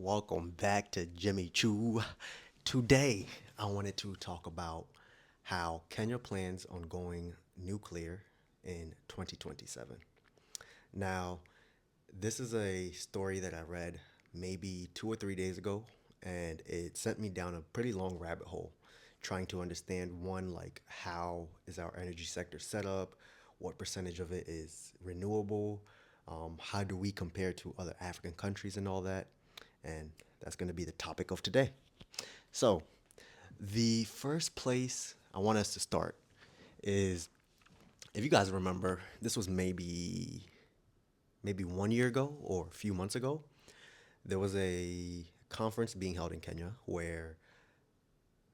Welcome back to Jimmy Choo. Today, I wanted to talk about how Kenya plans on going nuclear in 2027. Now, this is a story that I read maybe 2 or 3 days ago, and it sent me down a pretty long rabbit hole trying to understand one, like how is our energy sector set up, what percentage of it is renewable, how do we compare to other African countries, and all that. And that's going to be the topic of today. So, the first place I want us to start is, if you guys remember, this was maybe 1 year ago or a few months ago. There was a conference being held in Kenya where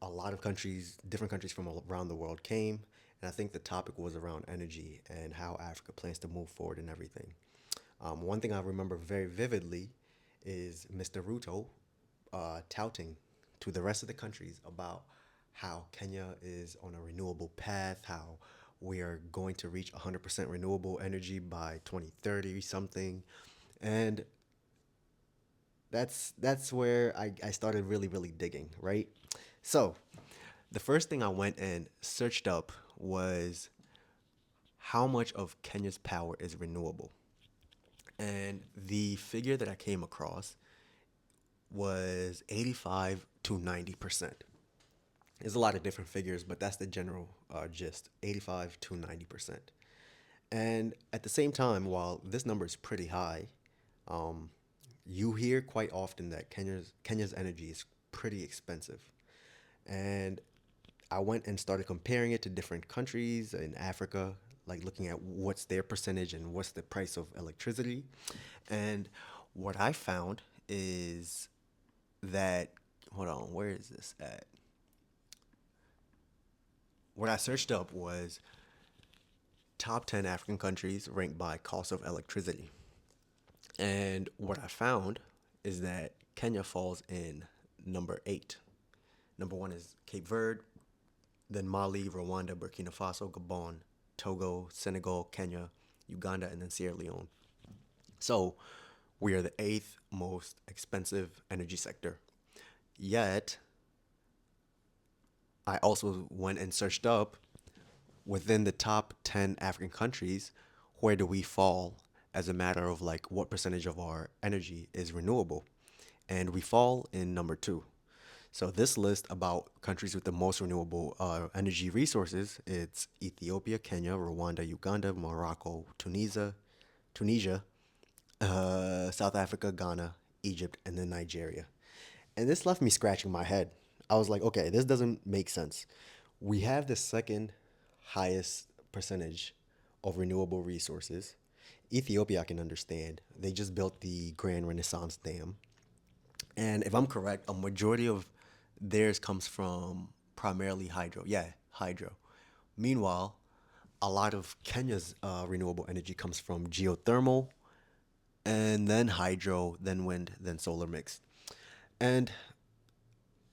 a lot of countries, different countries from around the world came. And I think the topic was around energy and how Africa plans to move forward and everything. One thing I remember very vividly is Mr. Ruto touting to the rest of the countries about how Kenya is on a renewable path, how we are going to reach 100% renewable energy by 2030 something. And that's where I started really digging, right? So the first thing I went and searched up was how much of Kenya's power is renewable. And the figure that I came across was 85 to 90%. There's a lot of different figures, but that's the general gist, 85 to 90%. And at the same time, while this number is pretty high, um, you hear quite often that Kenya's energy is pretty expensive. And I went and started comparing it to different countries in Africa, like looking at what's their percentage and what's the price of electricity. And what I found is that, hold on, where is this at? What I searched up was top 10 African countries ranked by cost of electricity. And what I found is that Kenya falls in number 8. Number 1 is Cape Verde, then Mali, Rwanda, Burkina Faso, Gabon, Togo, Senegal, Kenya, Uganda, and then Sierra Leone. So we are the eighth most expensive energy sector. Yet, I also went and searched up within the top 10 African countries, where do we fall as a matter of like what percentage of our energy is renewable? And we fall in number 2. So this list about countries with the most renewable energy resources, it's Ethiopia, Kenya, Rwanda, Uganda, Morocco, Tunisia, South Africa, Ghana, Egypt, and then Nigeria. And this left me scratching my head. I was like, okay, this doesn't make sense. We have the second highest percentage of renewable resources. Ethiopia, I can understand. They just built the Grand Renaissance Dam. And if I'm correct, a majority of theirs comes from primarily hydro. Yeah, hydro. Meanwhile, a lot of Kenya's renewable energy comes from geothermal and then hydro, then wind, then solar mixed. And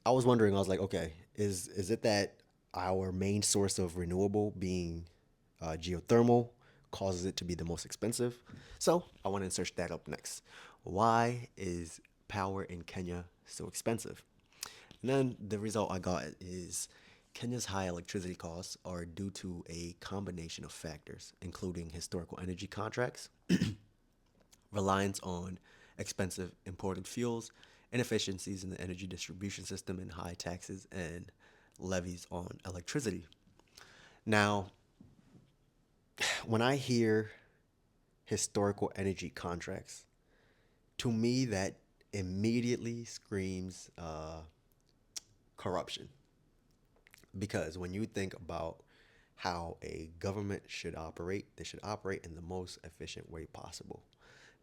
I was wondering, I was like, okay, is it that our main source of renewable being geothermal causes it to be the most expensive? So I went and searched that up next. Why is power in Kenya so expensive? And then the result I got is Kenya's high electricity costs are due to a combination of factors, including historical energy contracts, reliance on expensive imported fuels, inefficiencies in the energy distribution system, and high taxes and levies on electricity. Now, when I hear historical energy contracts, to me that immediately screams corruption. Because when you think about how a government should operate, they should operate in the most efficient way possible.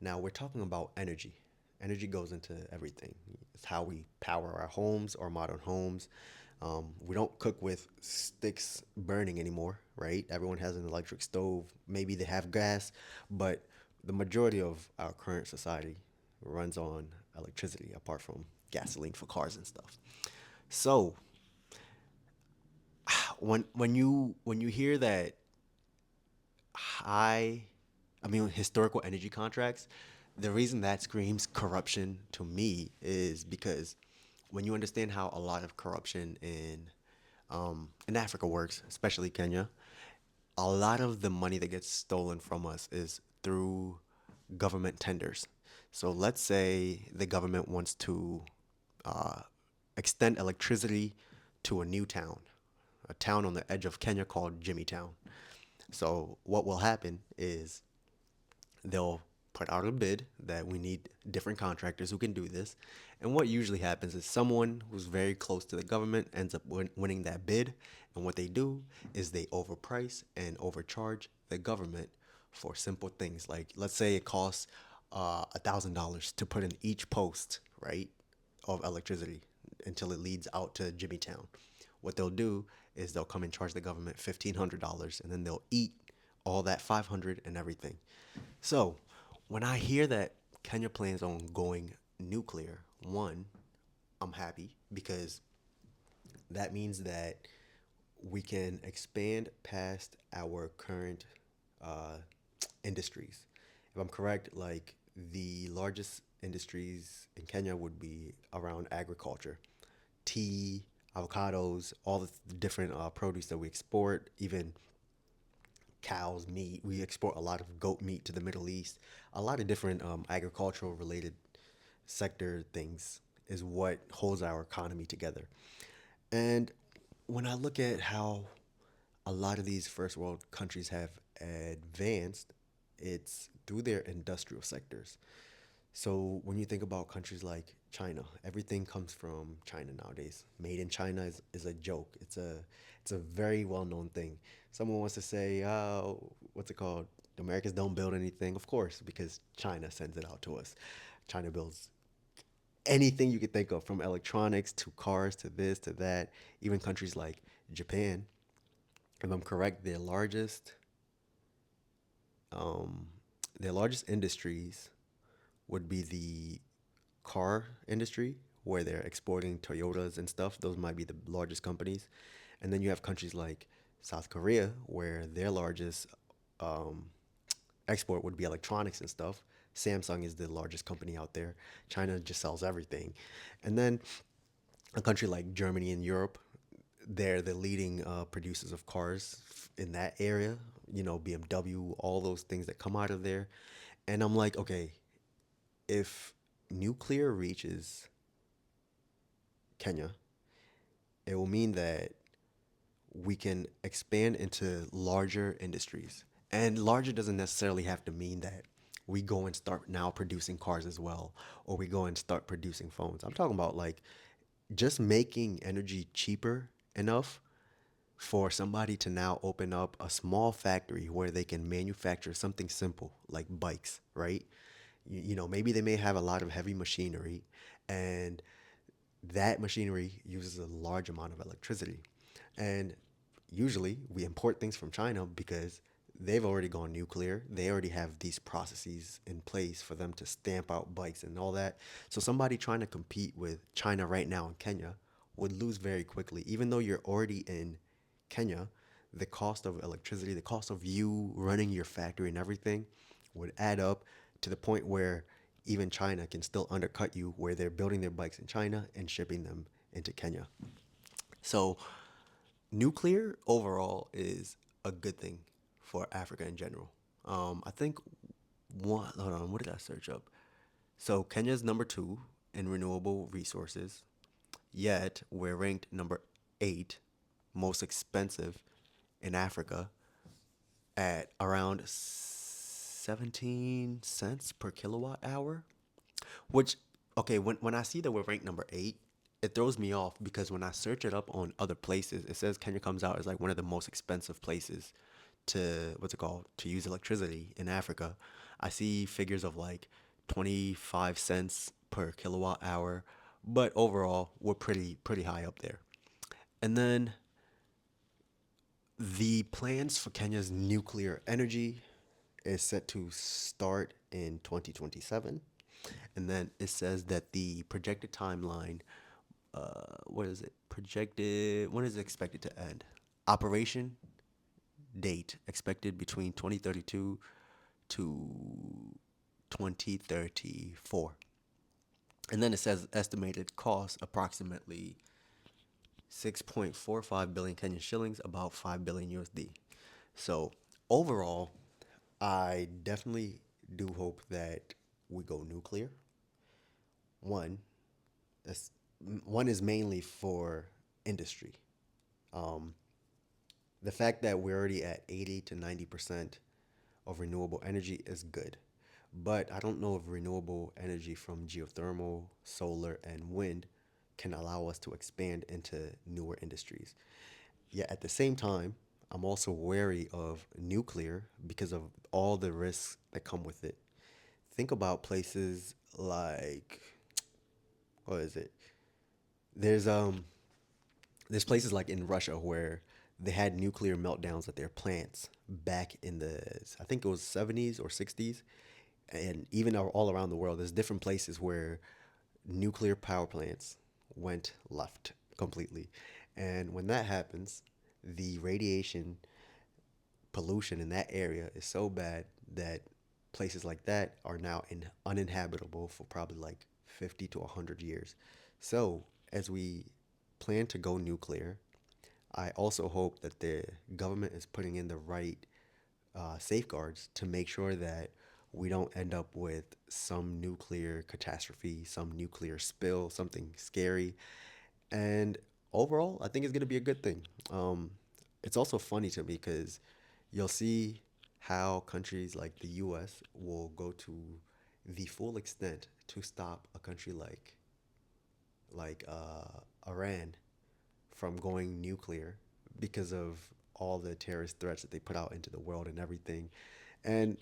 Now, we're talking about energy. Energy goes into everything. It's how we power our homes, our modern homes. We don't cook with sticks burning anymore, right? Everyone has an electric stove. Maybe they have gas, but the majority of our current society runs on electricity, apart from gasoline for cars and stuff. So when you hear that high, I mean historical energy contracts, The reason that screams corruption to me is because when you understand how a lot of corruption in Africa works, especially Kenya, a lot of the money that gets stolen from us is through government tenders. So let's say the government wants to uh, extend electricity to a new town, a town on the edge of Kenya called Jimmytown. So what will happen is they'll put out a bid that we need different contractors who can do this. And what usually happens is someone who's very close to the government ends up winning that bid. And what they do is they overprice and overcharge the government for simple things. Like, let's say it costs $1,000 to put in each post, right, of electricity until it leads out to Jimmytown. What they'll do is they'll come and charge the government $1,500, and then they'll eat all that 500 and everything. So, when I hear that Kenya plans on going nuclear, one, I'm happy because that means that we can expand past our current uh, industries. If I'm correct, like the largest industries in Kenya would be around agriculture, tea, avocados, all the different produce that we export, even cows, meat. We export a lot of goat meat to the Middle East. A lot of different agricultural related sector things is what holds our economy together. And when I look at how a lot of these first world countries have advanced, it's through their industrial sectors. So when you think about countries like China, everything comes from China nowadays. Made in China is a joke. It's a very well known thing. Someone wants to say, oh, what's it called? The Americans don't build anything, of course, because China sends it out to us. China builds anything you could think of, from electronics to cars to this to that. Even countries like Japan, if I'm correct, um, their largest industries would be the car industry, where they're exporting Toyotas and stuff. Those might be the largest companies. And then you have countries like South Korea, where their largest um, export would be electronics and stuff. Samsung is the largest company out there. China just sells everything. And then a country like Germany and Europe, they're the leading producers of cars in that area. You know, BMW, all those things that come out of there. And I'm like, okay, if nuclear reaches Kenya, it will mean that we can expand into larger industries. And larger doesn't necessarily have to mean that we go and start now producing cars as well, or we go and start producing phones. I'm talking about like just making energy cheaper enough for somebody to now open up a small factory where they can manufacture something simple like bikes, right? You know, maybe they may have a lot of heavy machinery, and that machinery uses a large amount of electricity. And usually we import things from China because they've already gone nuclear. They already have these processes in place for them to stamp out bikes and all that. So somebody trying to compete with China right now in Kenya would lose very quickly. Even though you're already in Kenya, the cost of electricity, the cost of you running your factory and everything would add up to the point where even China can still undercut you, where they're building their bikes in China and shipping them into Kenya. So nuclear overall is a good thing for Africa in general. I think one. Hold on, what did I search up? So Kenya's number two in renewable resources. Yet we're ranked number eight, most expensive in Africa, at around 17 cents per kilowatt hour. Which, okay, when I see that we're ranked number eight, it throws me off because when I search it up on other places, it says Kenya comes out as like one of the most expensive places to, what's it called, to use electricity in Africa. I see figures of like 25 cents per kilowatt hour, but overall, we're pretty high up there. And then the plans for Kenya's nuclear energy is set to start in 2027. And then it says that the projected timeline, what is it? Projected, when is it expected to end? Operation date expected between 2032 to 2034. And then it says estimated cost approximately 6.45 billion Kenyan shillings, about 5 billion USD. So overall, I definitely do hope that we go nuclear. One, that's, one is mainly for industry. Um, the fact that we're already at 80 to 90% of renewable energy is good. But I don't know if renewable energy from geothermal, solar, and wind can allow us to expand into newer industries. Yet at the same time, I'm also wary of nuclear because of all the risks that come with it. Think about places like, what is it? There's there's places like in Russia where they had nuclear meltdowns at their plants back in the, I think it was 70s or 60s, and even all around the world there's different places where nuclear power plants went left completely. And when that happens, the radiation pollution in that area is so bad that places like that are now uninhabitable for probably like 50 to 100 years. So, as we plan to go nuclear, I also hope that the government is putting in the right safeguards to make sure that we don't end up with some nuclear catastrophe, some nuclear spill, something scary. And overall, I think it's going to be a good thing. It's also funny to me because you'll see how countries like the US will go to the full extent to stop a country like Iran from going nuclear because of all the terrorist threats that they put out into the world and everything. And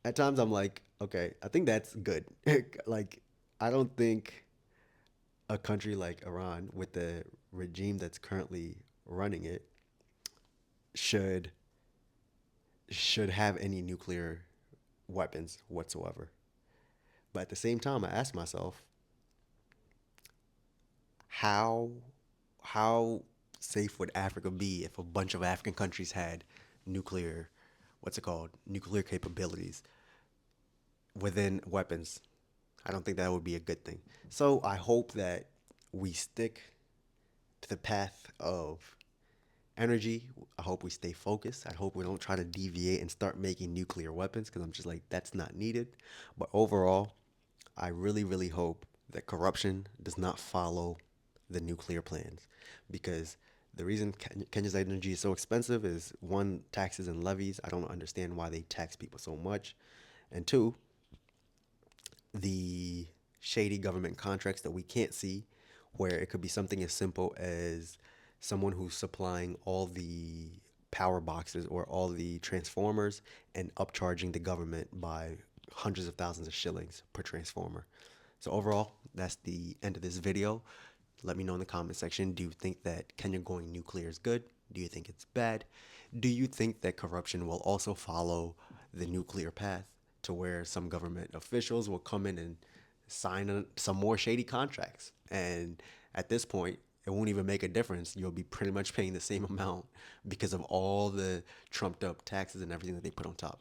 at times I'm like, okay, I think that's good. Like, I don't think a country like Iran, with the regime that's currently running it, should should have any nuclear weapons whatsoever. But at the same time, I ask myself, how how safe would Africa be if a bunch of African countries had nuclear, what's it called, nuclear capabilities within weapons? I don't think that would be a good thing. So I hope that we stick to the path of energy. I hope we stay focused. I hope we don't try to deviate and start making nuclear weapons because I'm just like, that's not needed. But overall, I really, really hope that corruption does not follow the nuclear plans because the reason Kenya's energy is so expensive is one, taxes and levies. I don't understand why they tax people so much. And two, the shady government contracts that we can't see, where it could be something as simple as someone who's supplying all the power boxes or all the transformers and upcharging the government by hundreds of thousands of shillings per transformer. So overall, that's the end of this video. Let me know in the comment section. Do you think that Kenya going nuclear is good? Do you think it's bad? Do you think that corruption will also follow the nuclear path to where some government officials will come in and sign some more shady contracts? And at this point, it won't even make a difference. You'll be pretty much paying the same amount because of all the trumped up taxes and everything that they put on top.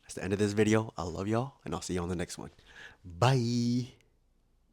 That's the end of this video. I love y'all, and I'll see you on the next one. Bye.